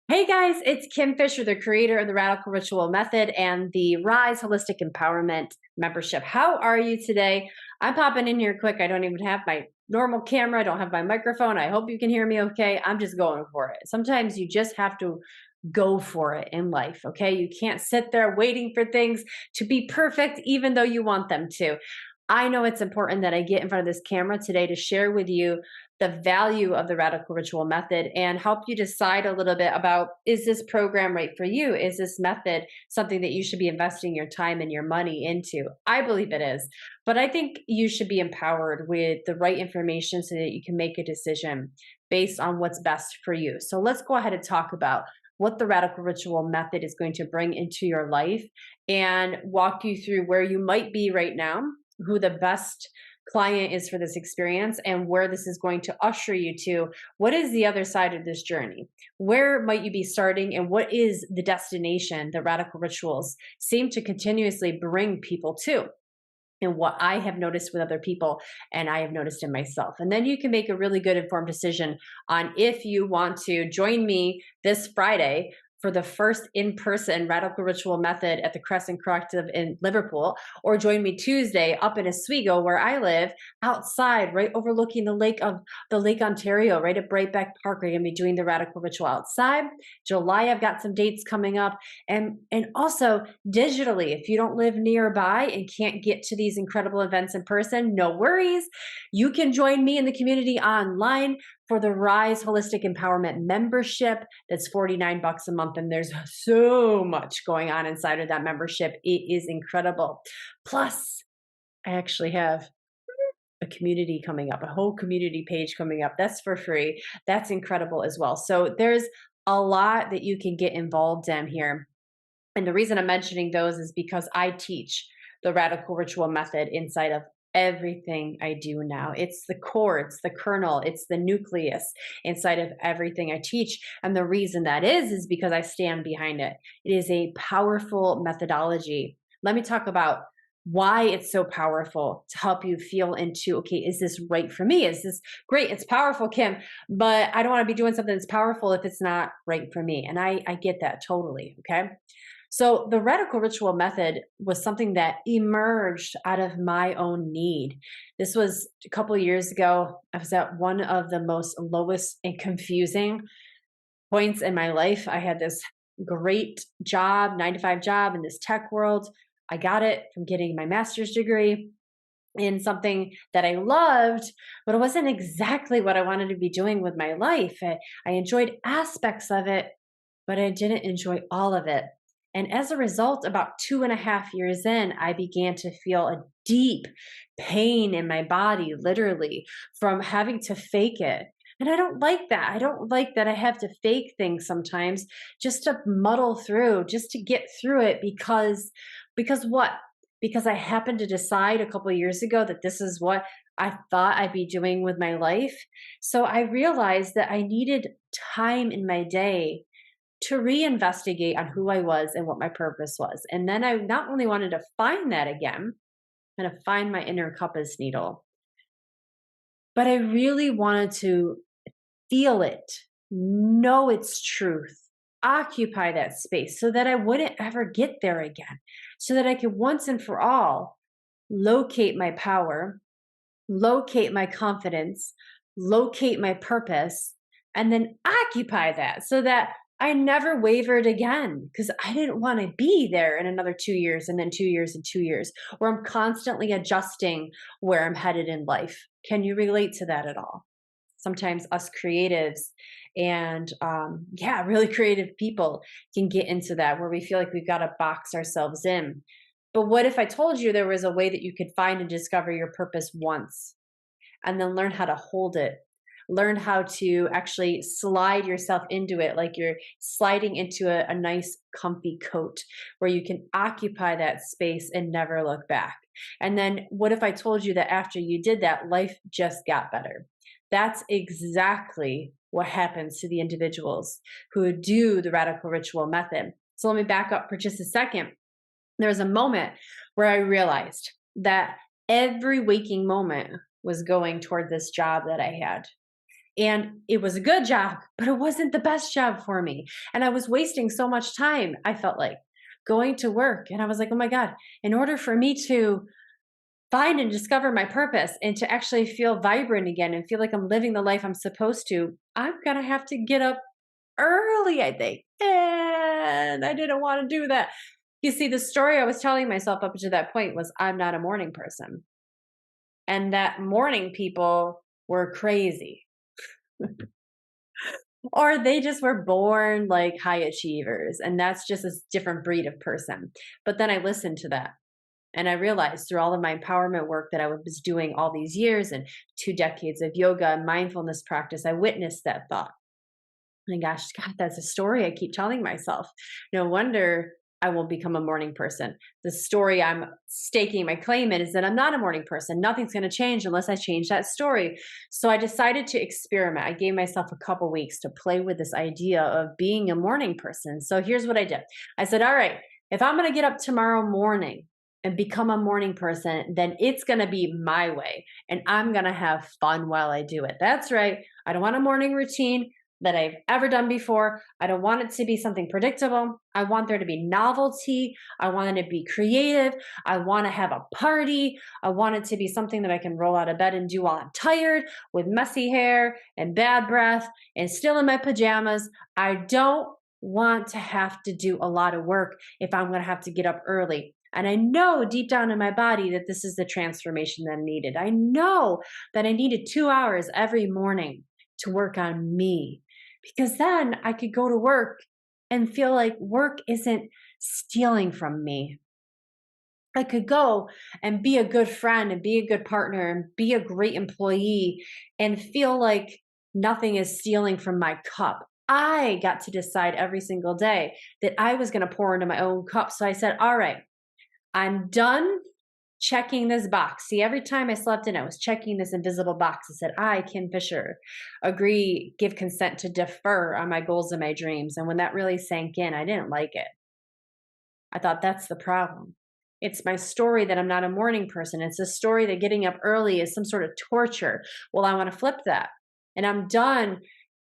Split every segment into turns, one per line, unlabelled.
Hey guys, it's Kim Fisher, the creator of the Radical Ritual Method and the Rise Holistic Empowerment membership. How are you today? I'm popping in here quick. I don't even have my normal camera. I don't have my microphone. I hope you can hear me okay. I'm just going for it. Sometimes you just have to go for it in life, okay? You can't sit there waiting for things to be perfect, even though you want them to. I know it's important that I get in front of this camera today to share with you the value of the Radical Ritual Method and help you decide a little bit about, is this program right for you? Is this method something that you should be investing your time and your money into? I believe it is, but I think you should be empowered with the right information so that you can make a decision based on what's best for you. So let's go ahead and talk about what the Radical Ritual Method is going to bring into your life and walk you through where you might be right now, who the best client is for this experience, and where this is going to usher you to. What is the other side of this journey? Where might you be starting, and what is the destination that Radical Rituals seem to continuously bring people to? And what I have noticed with other people and I have noticed in myself. And then you can make a really good informed decision on if you want to join me this Friday for the first in-person Radical Ritual Method at the Crescent Corrective in Liverpool, or join me Tuesday up in Oswego where I live, outside, right overlooking the Lake Ontario, right at Brightbeck Park. We're gonna be doing the Radical Ritual outside. July, I've got some dates coming up. And also digitally, if you don't live nearby and can't get to these incredible events in person, no worries. You can join me in the community online for the Rise Holistic Empowerment membership. That's $49 a month, and there's so much going on inside of that membership. It is incredible. Plus, I actually have a community coming up, a whole community page coming up. That's for free. That's incredible as well. So there's a lot that you can get involved in here. And the reason I'm mentioning those is because I teach the Radical Ritual Method inside of everything I do now. It's the core, it's the kernel, it's the nucleus inside of everything I teach. And the reason that is because I stand behind it. It is a powerful methodology. Let me talk about why it's so powerful to help you feel into, okay, is this right for me? Is this great? It's powerful, Kim, but I don't want to be doing something that's powerful if it's not right for me. And I get that totally. Okay. So the Radical Ritual Method was something that emerged out of my own need. This was a couple of years ago. I was at one of the most lowest and confusing points in my life. I had this great job, 9 to 5 job in this tech world. I got it from getting my master's degree in something that I loved, but it wasn't exactly what I wanted to be doing with my life. I enjoyed aspects of it, but I didn't enjoy all of it. And as a result, about 2.5 years in, I began to feel a deep pain in my body, literally, from having to fake it. And I don't like that. I don't like that I have to fake things sometimes just to muddle through, just to get through it because what? Because I happened to decide a couple of years ago that this is what I thought I'd be doing with my life. So I realized that I needed time in my day to reinvestigate on who I was and what my purpose was. And then I not only wanted to find that again, and to find my inner compass needle, but I really wanted to feel it, know its truth, occupy that space so that I wouldn't ever get there again, so that I could once and for all locate my power, locate my confidence, locate my purpose, and then occupy that so that I never wavered again because I didn't want to be there in another 2 years and then 2 years and 2 years where I'm constantly adjusting where I'm headed in life. Can you relate to that at all? Sometimes us creatives and yeah, really creative people can get into that where we feel like we've got to box ourselves in. But what if I told you there was a way that you could find and discover your purpose once and then learn how to hold it? Learn how to actually slide yourself into it like you're sliding into a nice, comfy coat where you can occupy that space and never look back. And then what if I told you that after you did that, life just got better? That's exactly what happens to the individuals who do the Radical Ritual Method. So let me back up for just a second. There was a moment where I realized that every waking moment was going toward this job that I had. And it was a good job, but it wasn't the best job for me. And I was wasting so much time, I felt like, going to work. And I was like, oh my God, in order for me to find and discover my purpose and to actually feel vibrant again and feel like I'm living the life I'm supposed to, I'm going to have to get up early, I think. And I didn't want to do that. You see, the story I was telling myself up to that point was I'm not a morning person. And that morning people were crazy. Or they just were born like high achievers. And that's just a different breed of person. But then I listened to that. And I realized through all of my empowerment work that I was doing all these years and 2 decades of yoga and mindfulness practice, I witnessed that thought. My gosh, God, that's a story I keep telling myself. No wonder I won't become a morning person. The story I'm staking my claim in is that I'm not a morning person. Nothing's going to change unless I change that story. So I decided to experiment. I gave myself a couple weeks to play with this idea of being a morning person. So here's what I did. I said, all right, if I'm going to get up tomorrow morning and become a morning person, then it's going to be my way. And I'm going to have fun while I do it. That's right. I don't want a morning routine that I've ever done before. I don't want it to be something predictable. I want there to be novelty. I want it to be creative. I want to have a party. I want it to be something that I can roll out of bed and do while I'm tired with messy hair and bad breath and still in my pajamas. I don't want to have to do a lot of work if I'm going to have to get up early. And I know deep down in my body that this is the transformation that I needed. I know that I needed 2 hours every morning to work on me, because then I could go to work and feel like work isn't stealing from me. I could go and be a good friend and be a good partner and be a great employee and feel like nothing is stealing from my cup. I got to decide every single day that I was going to pour into my own cup. So I said, all right, I'm done checking this box. See, every time I slept in, I was checking this invisible box. It said, I, Kim Fisher, agree, give consent to defer on my goals and my dreams. And when that really sank in, I didn't like it. I thought that's the problem. It's my story that I'm not a morning person. It's a story that getting up early is some sort of torture. Well, I want to flip that. And I'm done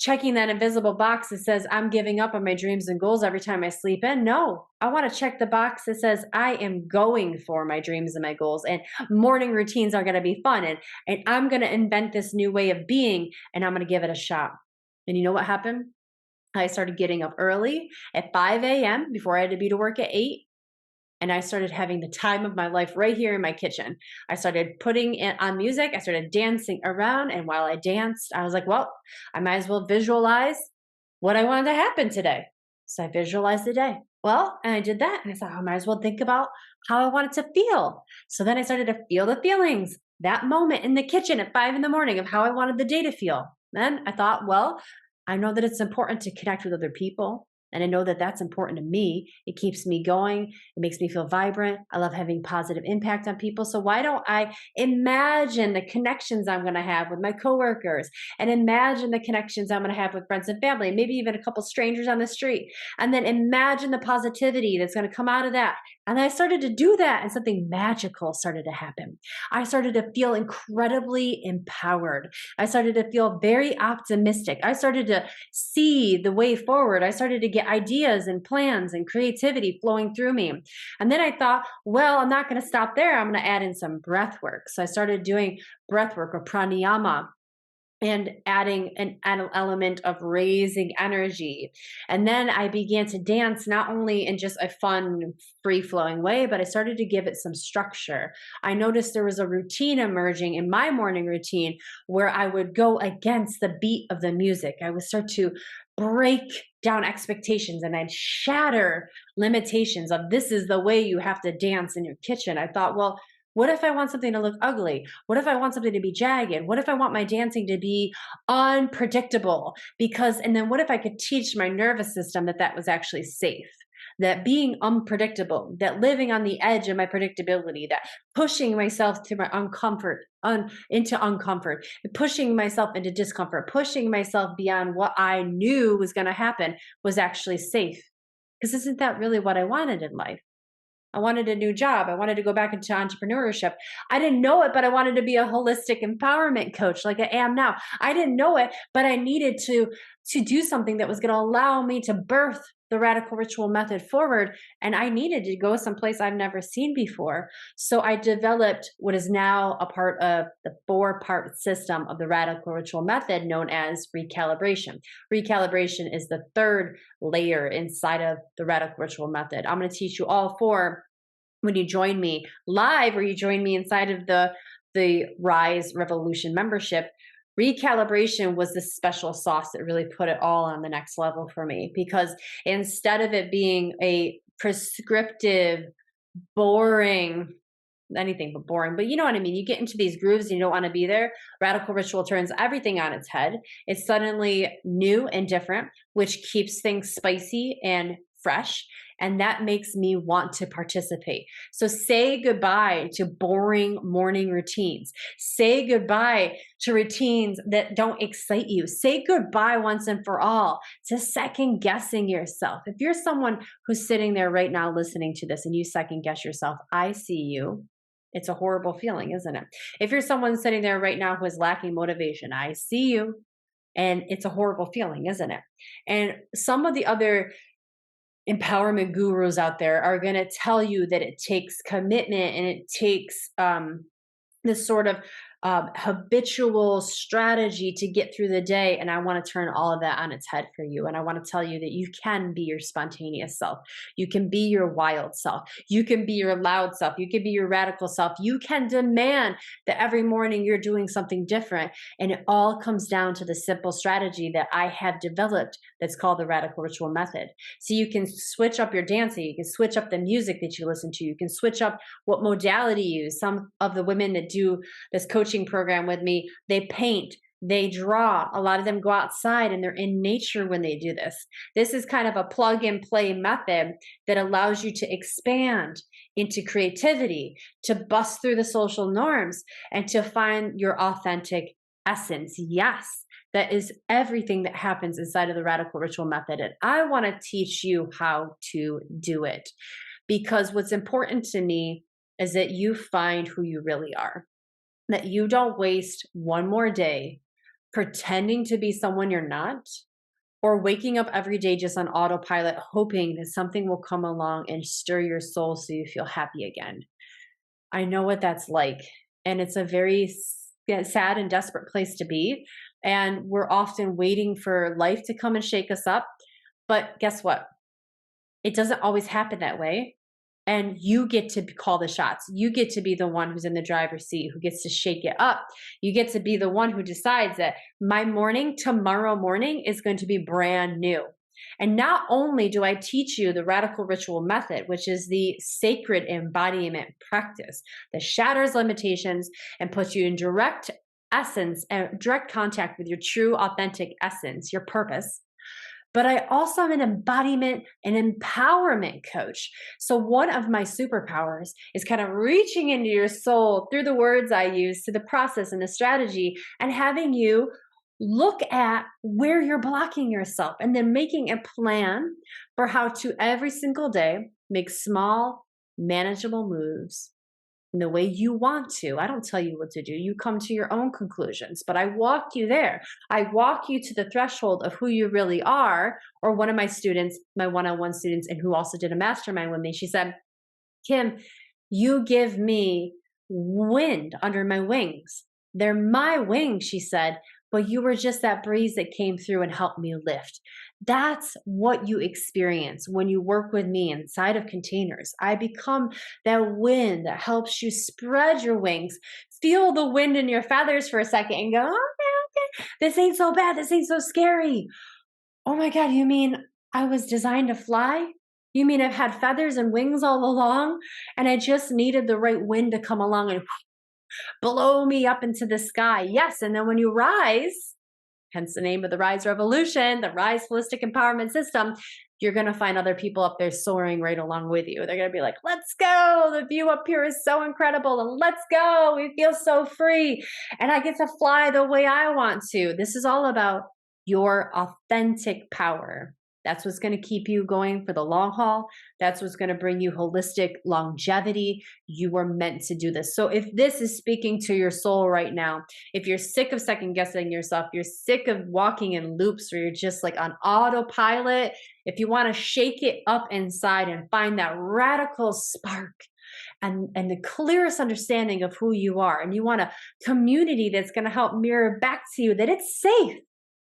checking that invisible box that says I'm giving up on my dreams and goals every time I sleep in. No, I want to check the box that says I am going for my dreams and my goals, and morning routines are going to be fun, and I'm going to invent this new way of being, and I'm going to give it a shot. And you know what happened? I started getting up early at 5 a.m. before I had to be to work at 8. And I started having the time of my life right here in my kitchen. I started putting it on music. I started dancing around. And while I danced, I was like, well, I might as well visualize what I wanted to happen today. So I visualized the day. Well, and I did that. And I thought, I might as well think about how I wanted to feel. So then I started to feel the feelings, that moment in the kitchen at 5 in the morning of how I wanted the day to feel. Then I thought, well, I know that it's important to connect with other people. And I know that that's important to me. It keeps me going. It makes me feel vibrant. I love having positive impact on people. So why don't I imagine the connections I'm going to have with my coworkers, and imagine the connections I'm going to have with friends and family, maybe even a couple strangers on the street, and then imagine the positivity that's going to come out of that. And I started to do that, and something magical started to happen. I started to feel incredibly empowered. I started to feel very optimistic. I started to see the way forward. I started to get ideas and plans and creativity flowing through me. And then I thought, well, I'm not going to stop there. I'm going to add in some breath work. So I started doing breath work or pranayama, and adding an element of raising energy. And then I began to dance, not only in just a fun, free flowing way, but I started to give it some structure. I noticed there was a routine emerging in my morning routine where I would go against the beat of the music. I would start to break down expectations, and I'd shatter limitations of this is the way you have to dance in your kitchen. I thought, well, what if I want something to look ugly? What if I want something to be jagged? What if I want my dancing to be unpredictable? And then what if I could teach my nervous system that that was actually safe? That being unpredictable, that living on the edge of my predictability, that pushing myself to my into uncomfort, pushing myself into discomfort, pushing myself beyond what I knew was going to happen was actually safe. Because isn't that really what I wanted in life? I wanted a new job. I wanted to go back into entrepreneurship. I didn't know it, but I wanted to be a holistic empowerment coach like I am now. I didn't know it, but I needed to do something that was going to allow me to birth the radical ritual method forward, and I needed to go someplace I've never seen before. So I developed what is now a part of the 4-part system of the radical ritual method known as recalibration. Recalibration is the third layer inside of the radical ritual method. I'm going to teach you all 4 when you join me live or you join me inside of the Rise Revolution membership. Recalibration was the special sauce that really put it all on the next level for me, because instead of it being a prescriptive, boring, anything but boring, but you know what I mean, you get into these grooves and you don't want to be there. Radical ritual turns everything on its head. It's suddenly new and different, which keeps things spicy and fresh, and that makes me want to participate. So say goodbye to boring morning routines. Say goodbye to routines that don't excite you. Say goodbye once and for all to second guessing yourself. If you're someone who's sitting there right now listening to this and you second guess yourself, I see you. It's a horrible feeling, isn't it? If you're someone sitting there right now who is lacking motivation, I see you. And it's a horrible feeling, isn't it? And some of the other empowerment gurus out there are going to tell you that it takes commitment and it takes this sort of habitual strategy to get through the day. And I want to turn all of that on its head for you. And I want to tell you that you can be your spontaneous self. You can be your wild self. You can be your loud self. You can be your radical self. You can demand that every morning you're doing something different. And it all comes down to the simple strategy that I have developed that's called the radical ritual method. So you can switch up your dancing. You can switch up the music that you listen to. You can switch up what modality you use. Some of the women that do this coaching program with me, they paint, they draw. A lot of them go outside and they're in nature when they do this. This is kind of a plug and play method that allows you to expand into creativity, to bust through the social norms, and to find your authentic essence. Yes, that is everything that happens inside of the radical ritual method. And I want to teach you how to do it, because what's important to me is that you find who you really are, that you don't waste one more day pretending to be someone you're not, or waking up every day just on autopilot, hoping that something will come along and stir your soul so you feel happy again. I know what that's like. And it's a very sad and desperate place to be. And we're often waiting for life to come and shake us up. But guess what? It doesn't always happen that way. And you get to call the shots. You get to be the one who's in the driver's seat, who gets to shake it up. You get to be the one who decides that my morning, tomorrow morning, is going to be brand new. And not only do I teach you the radical ritual method, which is the sacred embodiment practice that shatters limitations and puts you in direct essence and direct contact with your true, authentic essence, your purpose, but I also am an embodiment and empowerment coach. So one of my superpowers is kind of reaching into your soul through the words I use to the process and the strategy, and having you look at where you're blocking yourself and then making a plan for how to every single day make small, manageable moves in the way you want to. I don't tell you what to do. You come to your own conclusions, but I walk you there. I walk you to the threshold of who you really are. Or one of my students, my one-on-one students, and who also did a mastermind with me, she said, Kim, you give me wind under my wings. They're my wings, she said, but you were just that breeze that came through and helped me lift. That's what you experience when you work with me inside of containers. I become that wind that helps you spread your wings, feel the wind in your feathers for a second and go, okay, this ain't so bad. This ain't so scary. Oh my God, you mean I was designed to fly? You mean I've had feathers and wings all along and I just needed the right wind to come along and blow me up into the sky? Yes, and then when you rise, hence the name of the Rise Revolution, the Rise Holistic Empowerment System, you're going to find other people up there soaring right along with you. They're going to be like, let's go. The view up here is so incredible. And let's go. We feel so free. And I get to fly the way I want to. This is all about your authentic power. That's what's going to keep you going for the long haul. That's what's going to bring you holistic longevity. You were meant to do this. So if this is speaking to your soul right now, if you're sick of second guessing yourself, you're sick of walking in loops where you're just like on autopilot, if you want to shake it up inside and find that radical spark and the clearest understanding of who you are, and you want a community that's going to help mirror back to you that it's safe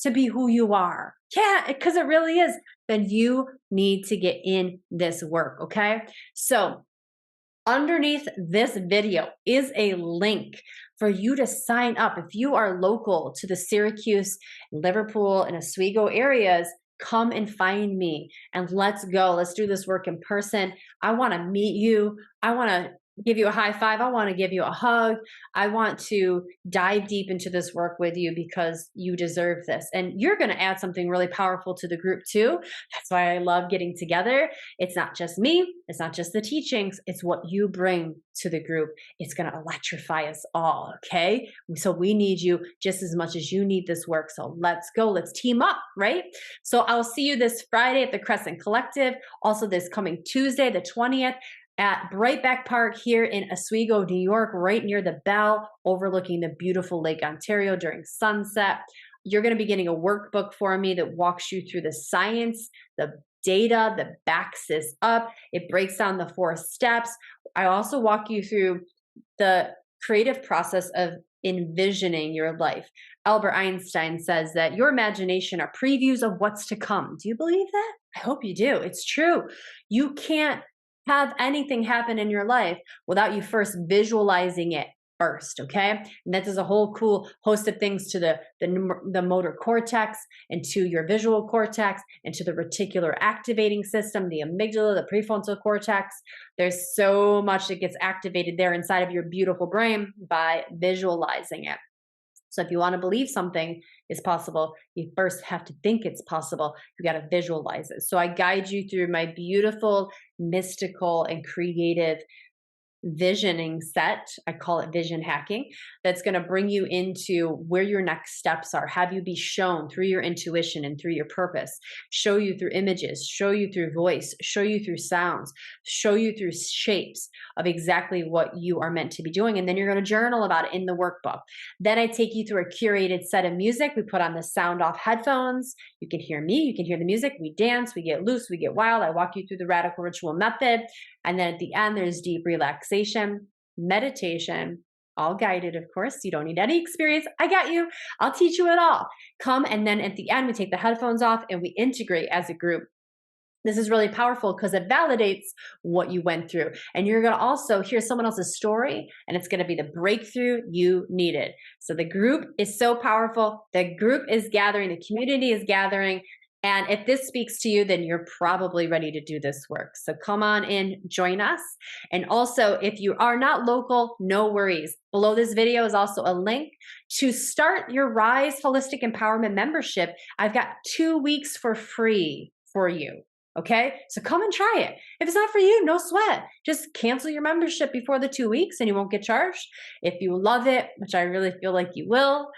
to be who you are. Yeah, because it really is. Then you need to get in this work, okay? So underneath this video is a link for you to sign up. If you are local to the Syracuse, Liverpool, and Oswego areas, come and find me and let's go. Let's do this work in person. I want to meet you. I want to give you a high five. I want to give you a hug. I want to dive deep into this work with you because you deserve this. And you're going to add something really powerful to the group too. That's why I love getting together. It's not just me. It's not just the teachings. It's what you bring to the group. It's going to electrify us all. Okay. So we need you just as much as you need this work. So let's go. Let's team up. Right. So I'll see you this Friday at the Crescent Collective. Also this coming Tuesday, the 20th, at Brightback Park here in Oswego, New York, right near the Bell, overlooking the beautiful Lake Ontario during sunset. You're going to be getting a workbook for me that walks you through the science, the data that backs this up. It breaks down the 4 steps. I also walk you through the creative process of envisioning your life. Albert Einstein says that your imagination are previews of what's to come. Do you believe that? I hope you do. It's true. You can't have anything happen in your life without you first visualizing it first, okay? And that does a whole cool host of things to the motor cortex and to your visual cortex and to the reticular activating system, the amygdala, the prefrontal cortex. There's so much that gets activated there inside of your beautiful brain by visualizing it. So if you want to believe something is possible, you first have to think it's possible. You got to visualize it. So I guide you through my beautiful, mystical, and creative visioning set. I call it vision hacking. That's going to bring you into where your next steps are, have you be shown through your intuition and through your purpose, show you through images, show you through voice, show you through sounds, show you through shapes of exactly what you are meant to be doing. And then you're going to journal about it in the workbook. Then I take you through a curated set of music. We put on the sound off headphones. You can hear me, you can hear the music. We dance, we get loose, we get wild. I walk you through the radical ritual method. And then at the end, there's deep relaxation, meditation, all guided, of course. You don't need any experience. I got you. I'll teach you it all. Come, and then at the end, we take the headphones off and we integrate as a group. This is really powerful because it validates what you went through. And you're going to also hear someone else's story, and it's going to be the breakthrough you needed. So the group is so powerful. The group is gathering. The community is gathering. And if this speaks to you, then you're probably ready to do this work. So come on in, join us. And also, if you are not local, no worries. Below this video is also a link to start your Rise Holistic Empowerment membership. I've got 2 weeks for free for you. Okay, so come and try it. If it's not for you, no sweat. Just cancel your membership before the 2 weeks and you won't get charged. If you love it, which I really feel like you will,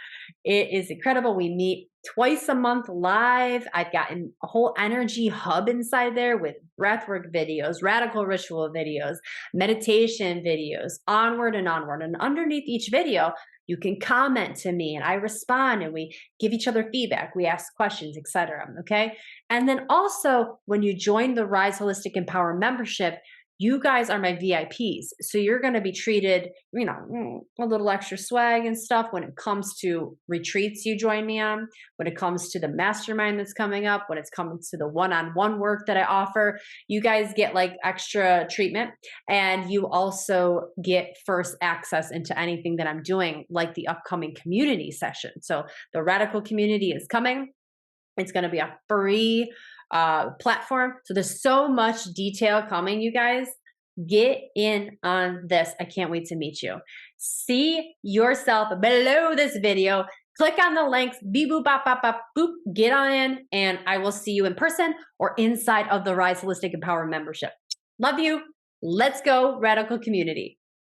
it is incredible. We meet twice a month live. I've gotten a whole energy hub inside there with breathwork videos, radical ritual videos, meditation videos, onward and onward. And underneath each video, you can comment to me and I respond and we give each other feedback. We ask questions, etc. Okay. And then also when you join the Rise Holistic Empower membership, you guys are my VIPs. So you're going to be treated, a little extra swag and stuff when it comes to retreats you join me on, when it comes to the mastermind that's coming up, when it's coming to the one-on-one work that I offer. You guys get like extra treatment, and you also get first access into anything that I'm doing, like the upcoming community session. So the radical community is coming. It's going to be a free platform. So there's so much detail coming, you guys. Get in on this. I can't wait to meet you. See yourself below this video. Click on the links, beep, boop, bop, bop, bop, boop, get on in, and I will see you in person or inside of the Rise Holistic Empower membership. Love you. Let's go, radical community.